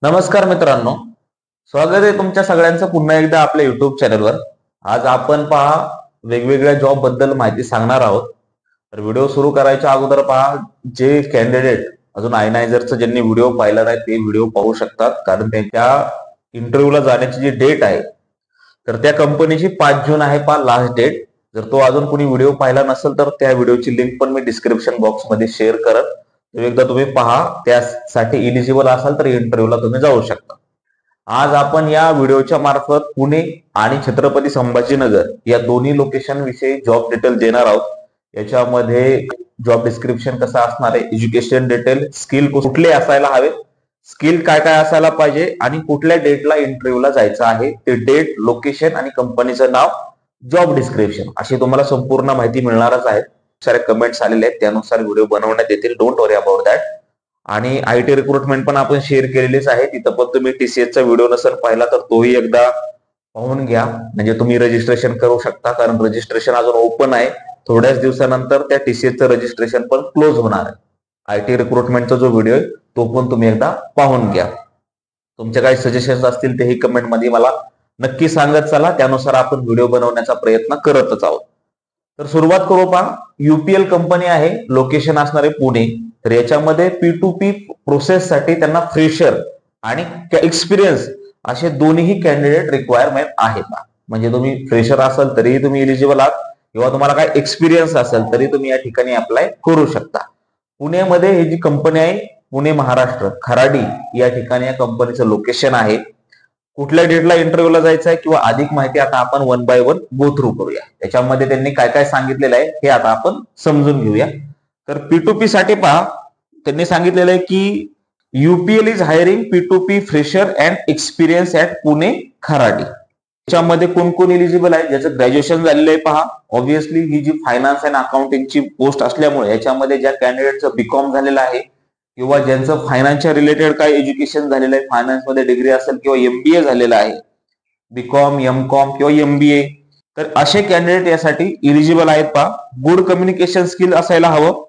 नमस्कार मित्रांनो, स्वागत आहे तुमच्या सगळ्यांचं पुन्हा एकदा आपल्या युट्यूब चॅनलवर। आज आपण पहा वेगवेगळ्या जॉब बद्दल माहिती सांगणार आहोत। तर व्हिडिओ सुरू करायच्या अगोदर पहा, जे कॅन्डिडेट अजून आयनायझरचा ज्यांनी व्हिडिओ पाहिला नाही ते व्हिडिओ पाहू शकतात, कारण त्या इंटरव्ह्यूला जाण्याची जी डेट आहे तर त्या कंपनीची 5 जून आहे पहा लास्ट डेट। जर तो अजून कोणी व्हिडिओ पाहिला नसेल तर त्या व्हिडिओची लिंक पण मी डिस्क्रिप्शन बॉक्स मध्ये शेअर करत, एकदा तुम्ही पहा, त्यासाठी इलिजिबल असाल तर इंटरव्ह्यूला तुम्ही जाऊ शकता। आज आपण या व्हिडिओच्या मार्फत पुणे आणि छत्रपती संभाजीनगर या दोन्ही लोकेशन विषयी जॉब डिटेल देणार आहोत। याच्यामध्ये जॉब डिस्क्रिप्शन कसं असणार आहे, एज्युकेशन डिटेल, स्किल कुठले असायला हवे, स्किल काय काय असायला पाहिजे आणि कुठल्या डेटला इंटरव्ह्यूला जायचं आहे ते डेट, लोकेशन आणि कंपनीचं नाव, जॉब डिस्क्रिप्शन अशी तुम्हाला संपूर्ण माहिती मिळणारच आहे। सारे कमेंट्स आलेले आहेत, त्यानुसार व्हिडिओ बनवण्यात येतील, डोंट वरी अबाउट दॅट। आणि आयटी रिक्रुटमेंट पण आपण शेअर केलेलीच आहे, तिथं पण तुम्ही टीसीएसचा व्हिडिओ नसेल पाहिला तर तोही एकदा पाहून घ्या, म्हणजे तुम्ही रजिस्ट्रेशन करू शकता, कारण रजिस्ट्रेशन अजून ओपन आहे। थोड्याच दिवसानंतर त्या टीसीएसचं रजिस्ट्रेशन पण क्लोज होणार आहे। आयटी रिक्रुटमेंटचा जो व्हिडिओ आहे तो पण तुम्ही एकदा पाहून घ्या। तुमचे काही सजेशन्स असतील तेही कमेंट मध्ये मला नक्की सांगत चला, त्यानुसार आपण व्हिडिओ बनवण्याचा प्रयत्न करतच आहोत। तर सुरुवात करू पहा, यूपीएल कंपनी आहे, लोकेशन असणार आहे पुणे। तर याच्यामध्ये P2P प्रोसेस साठी त्यांना फ्रेशर आणि एक्सपिरियन्स असे दोन्ही कॅन्डिडेट रिक्वायरमेंट आहेत। म्हणजे तुम्ही फ्रेशर असाल तरीही तुम्ही इलिजिबल आहात, किंवा तुम्हाला काय एक्सपिरियन्स असेल तरी तुम्ही या ठिकाणी अप्लाय करू शकता। पुण्यामध्ये ही जी कंपनी आहे, पुणे महाराष्ट्र खराडी या ठिकाणी या कंपनीचं लोकेशन आहे। कुठल्या डेटला इंटरव्ह्यूला जायचं आहे किंवा अधिक माहिती आता आपण one by one go through करूया। त्याच्यामध्ये त्यांनी काय काय सांगितलेलं आहे हे आता आपण समजून घेऊया। तर P2P साठी पहा, त्यांनी सांगितलेलं आहे की UPL is hiring P2P fresher and experience at Pune Kharadi. त्याच्यामध्ये कोण कोण इलिजिबल आहे, ज्याचं ग्रॅज्युएशन झालेलं आहे पहा। ऑब्व्हियसली ही जी फायनान्स अँड अकाउंटिंगची पोस्ट असल्यामुळे याच्यामध्ये ज्या कॅन्डिडेटचं बीकॉम झालेलं आहे किंवा ज्यांचं फायनान्सच्या रिलेटेड काय एज्युकेशन झालेलं आहे, फायनान्स मध्ये डिग्री असेल किंवा एमबीए झालेलं आहे, बीकॉम, एमकॉम किंवा एमबीए, तर असे कॅन्डिडेट यासाठी इलिजिबल आहेत पहा। गुड कम्युनिकेशन स्किल असायला हवं।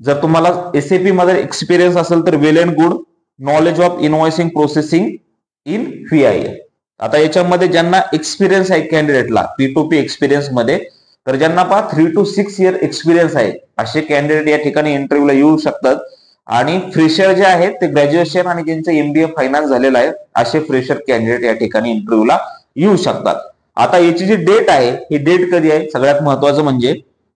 जर तुम्हाला एसएपी मध्ये एक्सपिरियन्स असेल तर well and good. Knowledge of invoicing processing in VIL. आता याच्यामध्ये ज्यांना एक्सपिरियन्स आहे कॅन्डिडेटला P2P एक्सपिरियन्स मध्ये, तर ज्यांना पहा 3 to 6 इयर एक्सपिरियन्स आहे असे कॅन्डिडेट या ठिकाणी इंटरव्ह्यूला येऊ शकतात। आणि फ्रेशर जे आहेत ते ग्रॅज्युएशन आणि ज्यांचं एमबीए फायनान्स झालेलं आहे असे फ्रेशर कॅन्डिडेट या ठिकाणी इंटरव्ह्यूला येऊ शकतात। आता याची जी डेट आहे ही डेट कधी आहे, सगळ्यात महत्वाचं म्हणजे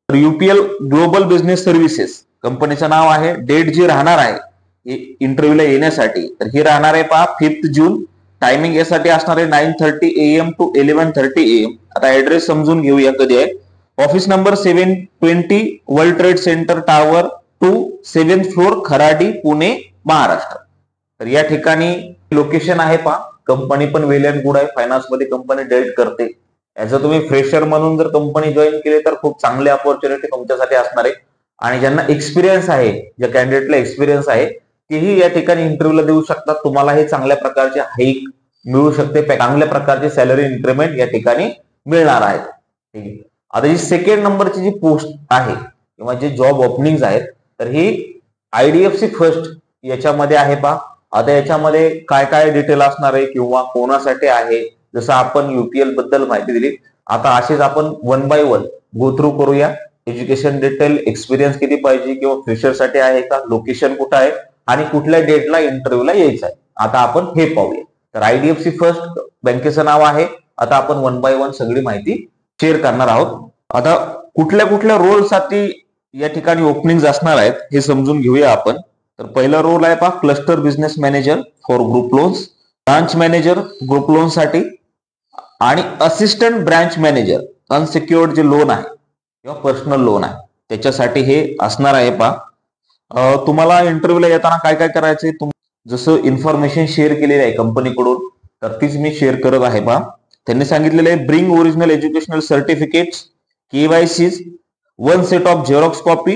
यूपीएल ग्लोबल बिझनेस सर्व्हिसेस कंपनीचं नाव आहे। डेट जी राहणार आहे इंटरव्ह्यूला येण्यासाठी तर ही राहणार आहे पहा 5 जून। टायमिंग यासाठी असणार आहे 9:30 AM to 11:30 AM। आता ऍड्रेस समजून घेऊया कधी आहे। Office number 720 world trade centre tower 2 7th floor Kharadi Pune Maharashtra. तर या ठिकाणी लोकेशन आहे पहा। कंपनी पण वेल अँड गुड आहे, फायनान्स मध्ये कंपनी डेल्ट करते। ऍज अ तुम्ही फ्रेशर म्हणून जर कंपनी जॉईन केली तर खूप चांगली अपॉर्च्युनिटी तुमच्यासाठी असणार आहे। आणि ज्यांना एक्सपिरियन्स आहे, ज्या कॅन्डिडेटला एक्सपिरियन्स आहे तेही या ठिकाणी इंटरव्ह्यूला देऊ शकतात। तुम्हाला हे चांगल्या प्रकारचे हाईक मिळू शकते, चांगल्या प्रकारचे सॅलरी इन्क्रिमेंट या ठिकाणी मिळणार आहे। ठीक आहे, आता जी सेकंड नंबरची जी पोस्ट आहे किंवा जे जॉब ओपनिंग आहेत तर ही आयडीएफसी फर्स्ट याच्यामध्ये आहे पहा। आता याच्यामध्ये काय काय डिटेल असणार आहे किंवा कोणासाठी आहे, जसं आपण यूपीएल बद्दल माहिती दिली, आता असेच आपण one by one go through करूया। एज्युकेशन डिटेल, एक्सपिरियन्स किती पाहिजे किंवा फ्रेशर साठी आहे का, लोकेशन कुठं आहे आणि कुठल्या डेटला इंटरव्ह्यूला यायचं आहे, आता आपण हे पाहूया। तर आयडीएफसी फर्स्ट बँकेचं नाव आहे। आता आपण वन बाय वन सगळी माहिती शेअर करणार आहोत। आता कुठल्या कुठल्या रोलसाठी या ठिकाणी ओपनिंग असणार आहेत हे समजून घेऊया आपण। तर पहिला रोल आहे पहा cluster business manager for group loans, branch manager group loan साठी, आणि असिस्टंट ब्रांच मॅनेजर अनसिक्युअर्ड जे लोन आहे किंवा पर्सनल लोन आहे त्याच्यासाठी हे असणार आहे पहा। तुम्हाला इंटरव्ह्यूला येताना काय काय करायचंय, जसं इन्फॉर्मेशन शेअर केलेली आहे कंपनीकडून तर तीच मी शेअर करत आहे पहा। त्यांनी सांगितलेलं आहे bring original educational certificates, KYCs, 1 set of xerox copy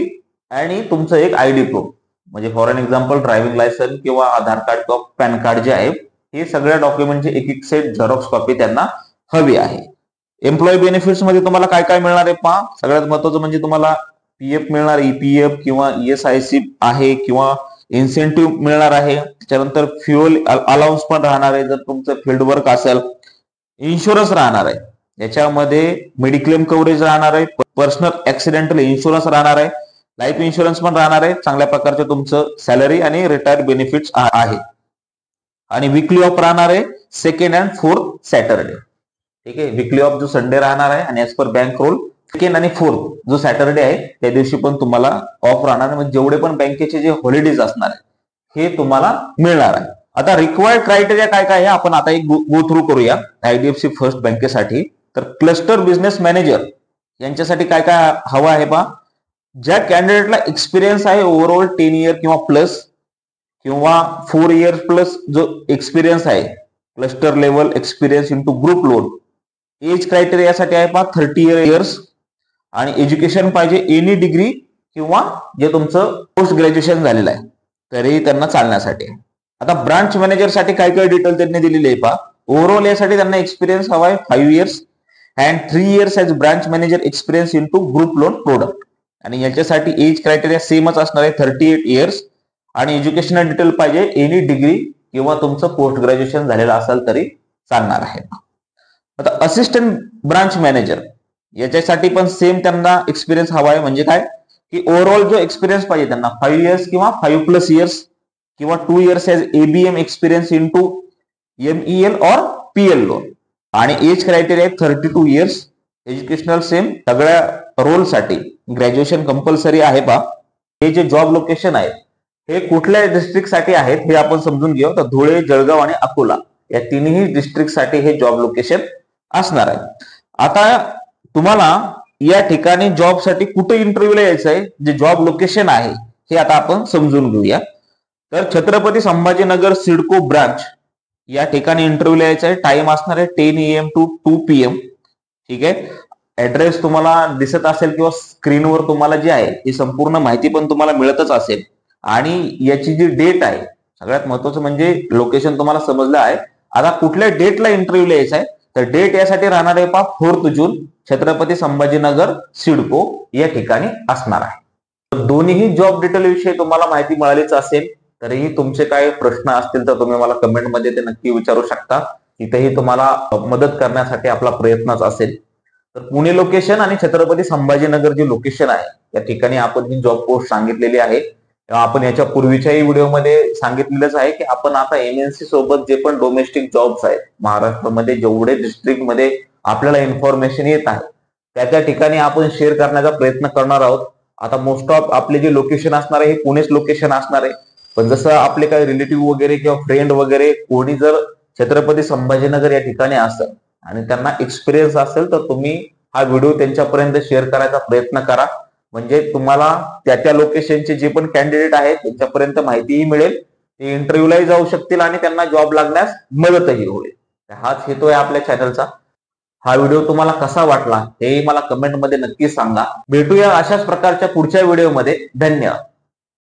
आणि तुमचं एक आयडी प्रूफ, म्हणजे for an example driving licence किंवा आधार कार्ड किंवा पॅन कार्ड जे आहे हे सगळ्या डॉक्युमेंटचे एक सेट झेरॉक्स कॉपी त्यांना हवी आहे। एम्प्लॉई बेनिफिट्स मध्ये तुम्हाला काय काय मिळणार आहे पहा। सगळ्यात महत्वाचं म्हणजे तुम्हाला पीएफ मिळणार, ईपीएफ किंवा ईएसआयसी आहे किंवा इन्सेंटिव्ह मिळणार आहे, त्याच्यानंतर फ्युएल अलाउन्स पण राहणार आहे जर तुमचं फील्ड वर्क असेल, इन्शुरन्स राहणार आहे, याच्यामध्ये मेडिक्लेम कव्हरेज राहणार आहे, पर्सनल ऍक्सिडेंटल इन्शुरन्स राहणार आहे, लाईफ इन्शुरन्स पण राहणार आहे, चांगल्या प्रकारचे तुमचं सॅलरी आणि रिटायर बेनिफिट्स आहे, आणि विकली ऑफ राहणार आहे सेकंड अँड फोर्थ सॅटरडे. ठीक आहे, विकली ऑफ जो संडे राहणार आहे आणि as per bank role second आणि फोर्थ जो सॅटरडे आहे त्या दिवशी पण तुम्हाला ऑफ राहणार आहे. म्हणजे जेवढे पण बँकेचे जे हॉलिडेज असणार आहे हे तुम्हाला मिळणार आहे. आता रिक्वायर्ड क्रायटेरिया काय काय आहे आपण आता एक गो थ्रू करूया आयडीएफसी फर्स्ट बँकेसाठी. तर क्लस्टर बिझनेस मॅनेजर यांच्यासाठी काय काय हवं आहे पहा. ज्या कॅन्डिडेटला एक्सपिरियन्स आहे ओव्हरऑल 10 इयर किंवा प्लस किंवा 4 इयर प्लस जो एक्सपिरियन्स आहे, cluster level experience into group loan. Age क्रायटेरियासाठी आहे पहा 30 इयर्स, आणि एज्युकेशन पाहिजे एनी डिग्री किंवा जे तुमचं पोस्ट ग्रॅज्युएशन झालेलं आहे तरीही त्यांना चालण्यासाठी. आता ब्रांच मॅनेजरसाठी काय काय डिटेल त्यांनी दिलेली आहे पहा. ओव्हरऑल यासाठी त्यांना एक्सपिरियन्स हवा आहे 5 years and 3 years as branch manager experience into group loan product. आणि याच्यासाठी एज क्रायटेरिया सेमच असणार आहे 38 इयर्स, आणि एज्युकेशनल डिटेल पाहिजे एनी डिग्री किंवा तुमचं पोस्ट ग्रॅज्युएशन झालेलं असेल तरी चालणार आहे. आता असिस्टंट ब्रांच मॅनेजर याच्यासाठी पण सेम त्यांना एक्सपिरियन्स हवा आहे. म्हणजे काय की ओव्हरऑल जो एक्सपिरियन्स पाहिजे त्यांना 5 इयर्स किंवा 5+ इयर्स किंवा 2 years as ABM experience into MEL और PL लोन. आणि age criteria 32 years. Educational same सगळ्या रोलसाठी ग्रॅज्युएशन कंपल्सरी आहे पहा. हे जे जॉब लोकेशन आहे हे कुठल्या डिस्ट्रिक्टसाठी आहेत हे आपण समजून घेऊ. तर धुळे, जळगाव आणि अकोला या तिन्ही डिस्ट्रिक्टसाठी हे जॉब लोकेशन असणार आहे. आता तुम्हाला या ठिकाणी जॉबसाठी कुठे इंटरव्ह्यूला यायचं आहे, जे जॉब लोकेशन आहे हे आता आपण समजून घेऊया. तर छत्रपती संभाजीनगर सिडको ब्रांच या ठिकाणी इंटरव्ह्यूला यायचं आहे. टाइम असणार आहे 10 AM to 2 PM. ठीक आहे, ऍड्रेस तुम्हाला दिसत असेल किंवा स्क्रीनवर तुम्हाला जी आहे ही संपूर्ण माहिती पण तुम्हाला मिळतच असेल. आणि याची जी डेट आहे, सगळ्यात महत्वाचं म्हणजे लोकेशन तुम्हाला समजलं आहे. आता कुठल्या डेटला इंटरव्ह्यूला यायचं आहे, तर डेट यासाठी राहणार आहे पहा 4 जून, छत्रपती संभाजीनगर सिडको या ठिकाणी असणार आहे. दोन्ही जॉब डिटेल विषयी तुम्हाला माहिती मिळालीच असेल. तरीही तुमचे काही प्रश्न असतील तर तुम्ही मला कमेंटमध्ये ते नक्की विचारू शकता. इथेही तुम्हाला मदत करण्यासाठी आपला प्रयत्नच असेल. तर पुणे लोकेशन आणि छत्रपती संभाजीनगर जे लोकेशन आहे त्या ठिकाणी आपण ही जॉब पोस्ट सांगितलेली आहे. आपण याच्या पूर्वीच्याही व्हिडिओमध्ये सांगितलेलंच आहे की आपण आता MNC सोबत जे पण डोमेस्टिक जॉब्स आहेत महाराष्ट्रामध्ये जेवढे डिस्ट्रिक्टमध्ये आपल्याला इन्फॉर्मेशन येत आहे त्या ठिकाणी आपण शेअर करण्याचा प्रयत्न करणार आहोत. आता मोस्ट ऑफ आपले जे लोकेशन असणार आहे हे पुणेच लोकेशन असणार आहे. पण जसं आपले काही रिलेटिव्ह वगैरे किंवा फ्रेंड वगैरे कोणी जर छत्रपती संभाजीनगर या ठिकाणी असेल आणि त्यांना एक्सपिरियन्स असेल तर तुम्ही हा व्हिडिओ त्यांच्यापर्यंत शेअर करायचा प्रयत्न करा. म्हणजे तुम्हाला त्या लोकेशनचे जे पण कॅन्डिडेट आहेत त्यांच्यापर्यंत माहितीही मिळेल, ते इंटरव्ह्यूलाही जाऊ शकतील आणि त्यांना जॉब लागण्यास मदतही होईल. हाच हेतू आहे आपल्या चॅनलचा. हा व्हिडिओ तुम्हाला कसा वाटला हे मला कमेंटमध्ये नक्की सांगा. भेटूया अशाच प्रकारच्या पुढच्या व्हिडिओमध्ये. धन्यवाद.